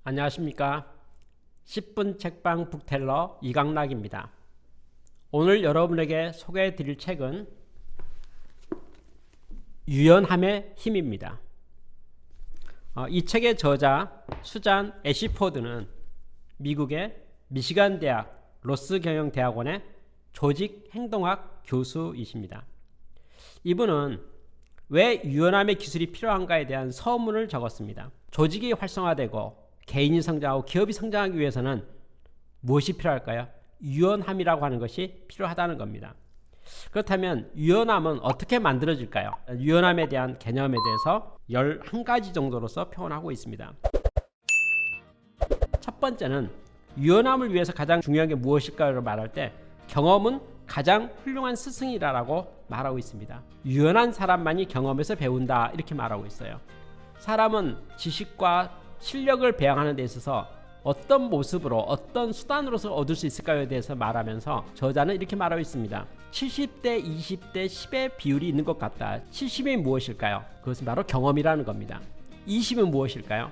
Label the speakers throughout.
Speaker 1: 안녕하십니까. 10분 책방 북텔러 이강락입니다. 오늘 여러분에게 소개해 드릴 책은 유연함의 힘입니다. 이 책의 저자 수잔 애시포드는 미국의 미시간 대학 로스 경영대학원의 조직행동학 교수이십니다. 이분은 왜 유연함의 기술이 필요한가에 대한 서문을 적었습니다. 조직이 활성화되고 개인이 성장하고 기업이 성장하기 위해서는 무엇이 필요할까요? 유연함이라고 하는 것이 필요하다는 겁니다. 그렇다면 유연함은 어떻게 만들어질까요? 유연함에 대한 개념에 대해서 11가지 정도로서 표현하고 있습니다. 첫 번째는 유연함을 위해서 가장 중요한 게 무엇일까를 말할 때 경험은 가장 훌륭한 스승이라고 말하고 있습니다. 유연한 사람만이 경험에서 배운다 이렇게 말하고 있어요. 사람은 지식과 실력을 배양하는 데 있어서 어떤 모습으로 어떤 수단으로서 얻을 수 있을까에 대해서 말하면서 저자는 이렇게 말하고 있습니다. 70대 20대 10의 비율이 있는 것 같다. 70이 무엇일까요? 그것은 바로 경험이라는 겁니다. 20은 무엇일까요?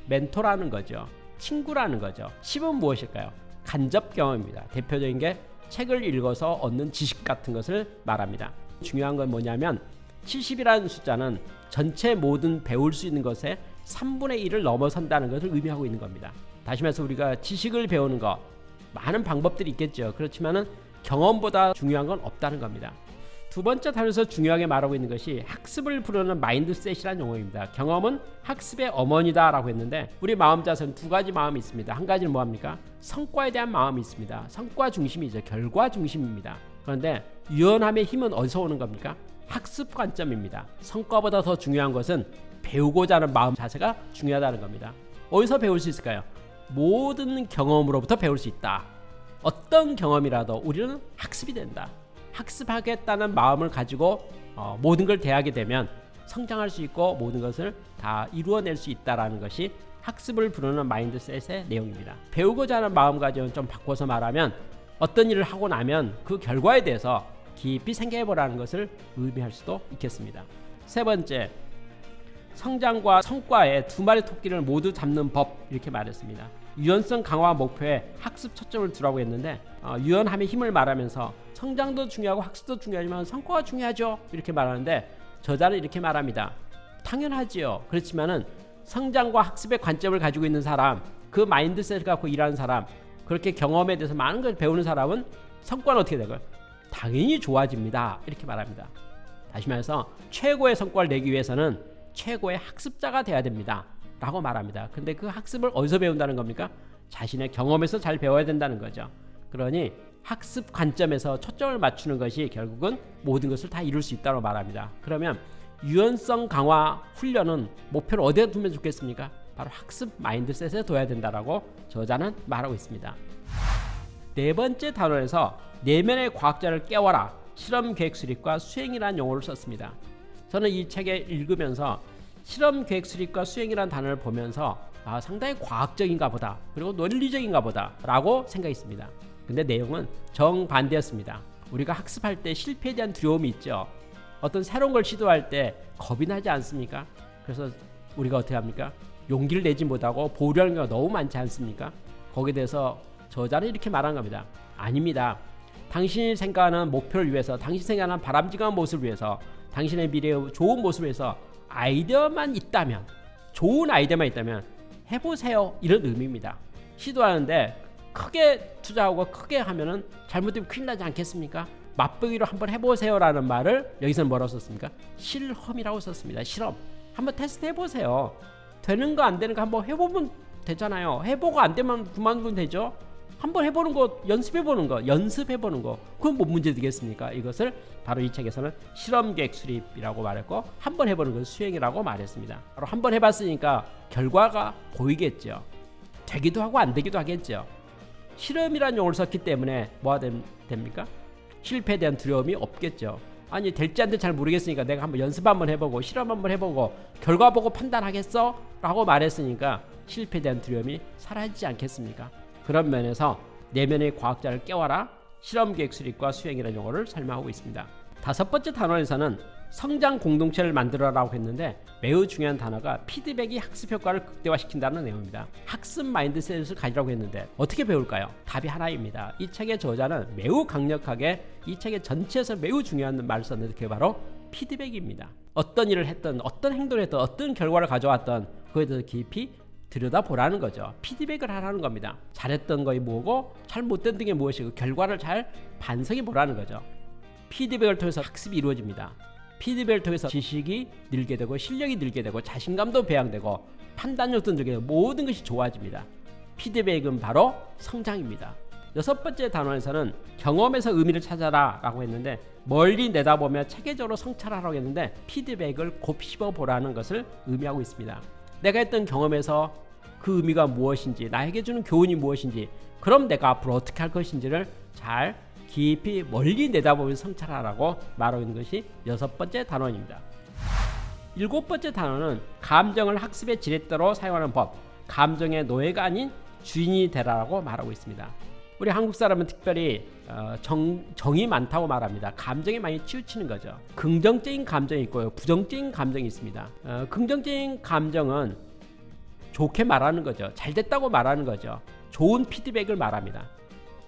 Speaker 1: 멘토라는 거죠. 친구라는 거죠. 10은 무엇일까요? 간접 경험입니다. 대표적인 게 책을 읽어서 얻는 지식 같은 것을 말합니다. 중요한 건 뭐냐면 70이라는 숫자는 전체 모든 배울 수 있는 것의 3분의 1을 넘어선다는 것을 의미하고 있는 겁니다. 다시 말해서 우리가 지식을 배우는 것 많은 방법들이 있겠죠. 그렇지만은 경험보다 중요한 건 없다는 겁니다. 두 번째 단에서 중요하게 말하고 있는 것이 학습을 부르는 마인드셋이라는 용어입니다. 경험은 학습의 어머니다 라고 했는데 우리 마음 자세는 두 가지 마음이 있습니다. 한 가지는 뭐합니까? 성과에 대한 마음이 있습니다. 성과 중심이죠. 결과 중심입니다. 그런데 유연함의 힘은 어디서 오는 겁니까? 학습 관점입니다. 성과보다 더 중요한 것은 배우고자 하는 마음 자세가 중요하다는 겁니다. 어디서 배울 수 있을까요? 모든 경험으로부터 배울 수 있다. 어떤 경험이라도 우리는 학습이 된다. 학습하겠다는 마음을 가지고 모든 걸 대하게 되면 성장할 수 있고 모든 것을 다 이루어낼 수 있다는 것이 학습을 부르는 마인드셋의 내용입니다. 배우고자 하는 마음가짐을 좀 바꿔서 말하면 어떤 일을 하고 나면 그 결과에 대해서 깊이 생각해보라는 것을 의미할 수도 있겠습니다. 세 번째, 성장과 성과의 두 마리 토끼를 모두 잡는 법 이렇게 말했습니다. 유연성 강화 목표에 학습 초점을 두라고 했는데 유연함의 힘을 말하면서 성장도 중요하고 학습도 중요하지만 성과가 중요하죠 이렇게 말하는데 저자는 이렇게 말합니다. 당연하지요. 그렇지만은 성장과 학습의 관점을 가지고 있는 사람, 그 마인드셋을 갖고 일하는 사람, 그렇게 경험에 대해서 많은 걸 배우는 사람은 성과는 어떻게 될까요? 당연히 좋아집니다 이렇게 말합니다. 다시 말해서 최고의 성과를 내기 위해서는 최고의 학습자가 돼야 됩니다 라고 말합니다. 근데 그 학습을 어디서 배운다는 겁니까? 자신의 경험에서 잘 배워야 된다는 거죠. 그러니 학습 관점에서 초점을 맞추는 것이 결국은 모든 것을 다 이룰 수 있다고 말합니다. 그러면 유연성 강화 훈련은 목표를 어디에 두면 좋겠습니까? 바로 학습 마인드셋에 둬야 된다라고 저자는 말하고 있습니다. 네 번째 단원에서 내면의 과학자를 깨워라, 실험 계획 수립과 수행이라는 용어를 썼습니다. 저는 이 책을 읽으면서 실험 계획 수립과 수행이라는 단어를 보면서 상당히 과학적인가 보다, 그리고 논리적인가 보다 라고 생각했습니다. 근데 내용은 정반대였습니다. 우리가 학습할 때 실패에 대한 두려움이 있죠. 어떤 새로운 걸 시도할 때 겁이 나지 않습니까? 그래서 우리가 어떻게 합니까? 용기를 내지 못하고 보류하는 경우가 너무 많지 않습니까? 거기에 대해서 저자는 이렇게 말한 겁니다. 아닙니다. 당신이 생각하는 목표를 위해서, 당신이 생각하는 바람직한 모습을 위해서, 당신의 미래의 좋은 모습을 위해서 아이디어만 있다면, 좋은 아이디어만 있다면 해보세요 이런 의미입니다. 시도하는데 크게 투자하고 크게 하면은 잘못되면 큰일 나지 않겠습니까? 맛보기로 한번 해보세요 라는 말을 여기서는 뭐라고 썼습니까? 실험이라고 썼습니다. 실험. 한번 테스트 해보세요. 되는 거 안 되는 거 한번 해보면 되잖아요. 해보고 안 되면 그만두면 되죠. 한번 해보는 거, 연습해보는 거, 그건 뭐 문제 되겠습니까? 이것을 바로 이 책에서는 실험 계획 수립이라고 말했고, 한번 해보는 것을 수행이라고 말했습니다. 바로 한번 해봤으니까 결과가 보이겠죠. 되기도 하고 안 되기도 하겠죠. 실험이라는 용어를 썼기 때문에 뭐가 됩니까? 실패에 대한 두려움이 없겠죠. 아니 될지 안 될지 잘 모르겠으니까 내가 한번 연습 한번 해보고 실험 한번 해보고 결과 보고 판단하겠어? 라고 말했으니까 실패에 대한 두려움이 사라지지 않겠습니까? 그런 면에서 내면의 과학자를 깨워라, 실험 계획 수립과 수행이라는 용어를 설명하고 있습니다. 다섯 번째 단원에서는 성장 공동체를 만들어라고 했는데 매우 중요한 단어가 피드백이 학습 효과를 극대화시킨다는 내용입니다. 학습 마인드셋을 가지라고 했는데 어떻게 배울까요? 답이 하나입니다. 이 책의 저자는 매우 강력하게 이 책의 전체에서 매우 중요한 말을 썼는데 그게 바로 피드백입니다. 어떤 일을 했든 어떤 행동을 했든 어떤 결과를 가져왔든 그에 대해서 깊이 들여다보라는 거죠. 피드백을 하라는 겁니다. 잘했던 것이 뭐고 잘못된 게 무엇이고 결과를 잘 반성해 보라는 거죠. 피드백을 통해서 학습이 이루어집니다. 피드백을 통해서 지식이 늘게 되고 실력이 늘게 되고 자신감도 배양되고 판단력도 늘게 되고 모든 것이 좋아집니다. 피드백은 바로 성장입니다. 6번째 단원에서는 경험에서 의미를 찾아라 라고 했는데 멀리 내다보며 체계적으로 성찰하라고 했는데 피드백을 곱씹어 보라는 것을 의미하고 있습니다. 내가 했던 경험에서 그 의미가 무엇인지 나에게 주는 교훈이 무엇인지 그럼 내가 앞으로 어떻게 할 것인지를 잘 깊이 멀리 내다보면서 성찰하라고 말하고 있는 것이 6번째 단원입니다. 7번째 단원은 감정을 학습의 지렛대로 사용하는 법, 감정의 노예가 아닌 주인이 되라라고 말하고 있습니다. 우리 한국 사람은 특별히 정이 많다고 말합니다. 감정에 많이 치우치는 거죠. 긍정적인 감정이 있고요, 부정적인 감정이 있습니다. 긍정적인 감정은 좋게 말하는 거죠. 잘 됐다고 말하는 거죠. 좋은 피드백을 말합니다.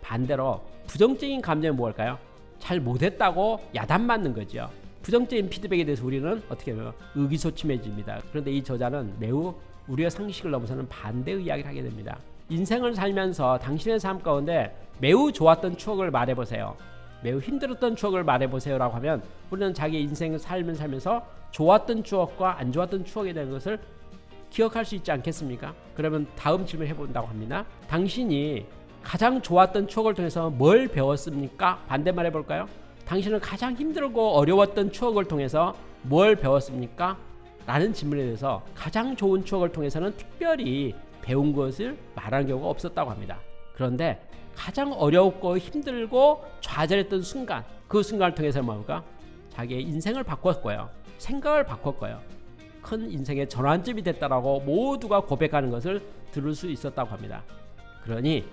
Speaker 1: 반대로 부정적인 감정은 뭘까요? 잘 못했다고 야단맞는 거죠. 부정적인 피드백에 대해서 우리는 어떻게 하면 의기소침해집니다. 그런데 이 저자는 매우 우리의 상식을 넘어서는 반대의 이야기를 하게 됩니다. 인생을 살면서 당신의 삶 가운데 매우 좋았던 추억을 말해보세요. 매우 힘들었던 추억을 말해보세요 라고 하면 우리는 자기 인생을 살면서 좋았던 추억과 안 좋았던 추억에 대한 것을 기억할 수 있지 않겠습니까? 그러면 다음 질문 해본다고 합니다. 당신이 가장 좋았던 추억을 통해서 뭘 배웠습니까? 반대말 해볼까요? 당신은 가장 힘들고 어려웠던 추억을 통해서 뭘 배웠습니까? 라는 질문에 대해서 가장 좋은 추억을 통해서는 특별히 배운 것을 말하는 경우가 없었다고 합니다. 그런데 가장 어렵고 힘들고 좌절했던 순간, 그 순간을 통해서 뭡니까? 자기의 인생을 바꿨고요, 생각을 바꿨고요, 큰 인생의 전환점이 됐다라고 모두가 고백하는 것을 들을 수 있었다고 합니다. 그러니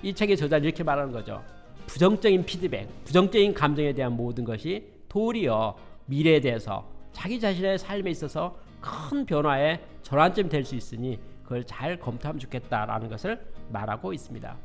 Speaker 1: 이 책의 저자는 이렇게 말하는 거죠. 부정적인 피드백, 부정적인 감정에 대한 모든 것이 도리어 미래에 대해서 자기 자신의 삶에 있어서 큰 변화의 전환점이 될 수 있으니 그걸 잘 검토하면 좋겠다라는 것을 말하고 있습니다.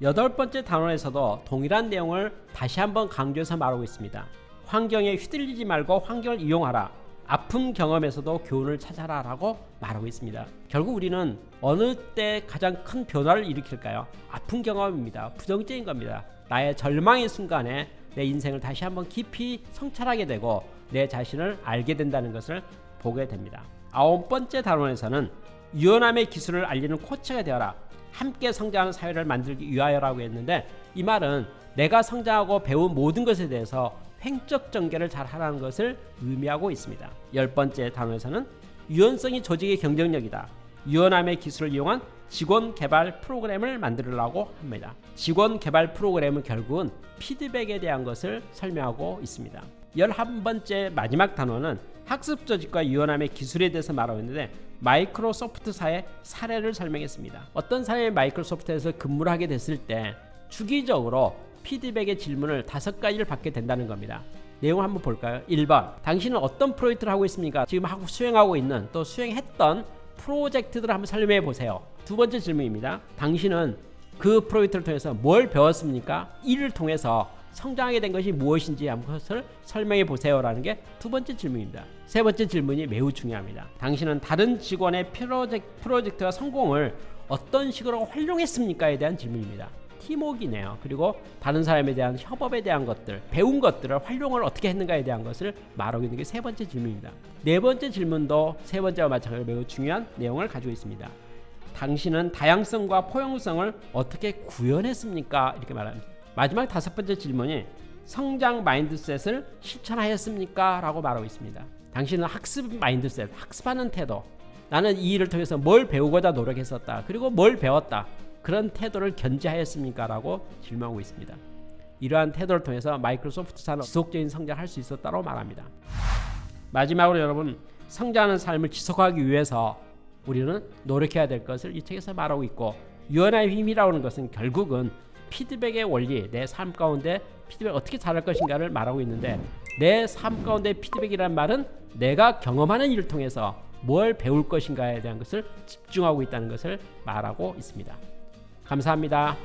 Speaker 1: 8번째 단원에서도 동일한 내용을 다시 한번 강조해서 말하고 있습니다. 환경에 휘둘리지 말고 환경을 이용하라. 아픈 경험에서도 교훈을 찾아라 라고 말하고 있습니다. 결국 우리는 어느 때 가장 큰 변화를 일으킬까요? 아픈 경험입니다. 부정적인 겁니다. 나의 절망의 순간에 내 인생을 다시 한번 깊이 성찰하게 되고 내 자신을 알게 된다는 것을 보게 됩니다. 9번째 단원에서는 유연함의 기술을 알리는 코치가 되어라. 함께 성장하는 사회를 만들기 위하여라고 했는데 이 말은 내가 성장하고 배운 모든 것에 대해서 횡적 전개를 잘 하라는 것을 의미하고 있습니다. 10번째 단원에서는 유연성이 조직의 경쟁력이다. 유연함의 기술을 이용한 직원 개발 프로그램을 만들려고 합니다. 직원 개발 프로그램은 결국은 피드백에 대한 것을 설명하고 있습니다. 11번째 마지막 단원은 학습 조직과 유연함의 기술에 대해서 말하고 있는데 마이크로소프트사의 사례를 설명했습니다. 어떤 사람이 마이크로소프트에서 근무를 하게 됐을 때 주기적으로 피드백의 질문을 5가지를 받게 된다는 겁니다. 내용을 한번 볼까요? 1번, 당신은 어떤 프로젝트를 하고 있습니까? 지금 수행하고 있는 또 수행했던 프로젝트들을 한번 설명해 보세요. 2번째 질문입니다. 당신은 그 프로젝트를 통해서 뭘 배웠습니까? 이를 통해서 성장하게 된 것이 무엇인지 한 것을 설명해 보세요 라는 게 2번째 질문입니다. 3번째 질문이 매우 중요합니다. 당신은 다른 직원의 프로젝트와 성공을 어떤 식으로 활용했습니까에 대한 질문입니다. 팀워크이네요. 그리고 다른 사람에 대한 협업에 대한 것들, 배운 것들을 활용을 어떻게 했는가에 대한 것을 말하고 있는 게 3번째 질문입니다. 4번째 질문도 3번째와 마찬가지로 매우 중요한 내용을 가지고 있습니다. 당신은 다양성과 포용성을 어떻게 구현했습니까? 이렇게 말합니다. 마지막 5번째 질문이 성장 마인드셋을 실천하였습니까? 라고 말하고 있습니다. 당신은 학습 마인드셋, 학습하는 태도, 나는 이 일을 통해서 뭘 배우고자 노력했었다, 그리고 뭘 배웠다, 그런 태도를 견지하였습니까? 라고 질문하고 있습니다. 이러한 태도를 통해서 마이크로소프트사는 지속적인 성장을 할 수 있었다고 말합니다. 마지막으로 여러분, 성장하는 삶을 지속하기 위해서 우리는 노력해야 될 것을 이 책에서 말하고 있고, 유연함의 힘이라고 하는 것은 결국은 피드백의 원리, 내 삶 가운데 피드백을 어떻게 잘할 것인가를 말하고 있는데, 내 삶 가운데 피드백이란 말은 내가 경험하는 일을 통해서 뭘 배울 것인가에 대한 것을 집중하고 있다는 것을 말하고 있습니다. 감사합니다.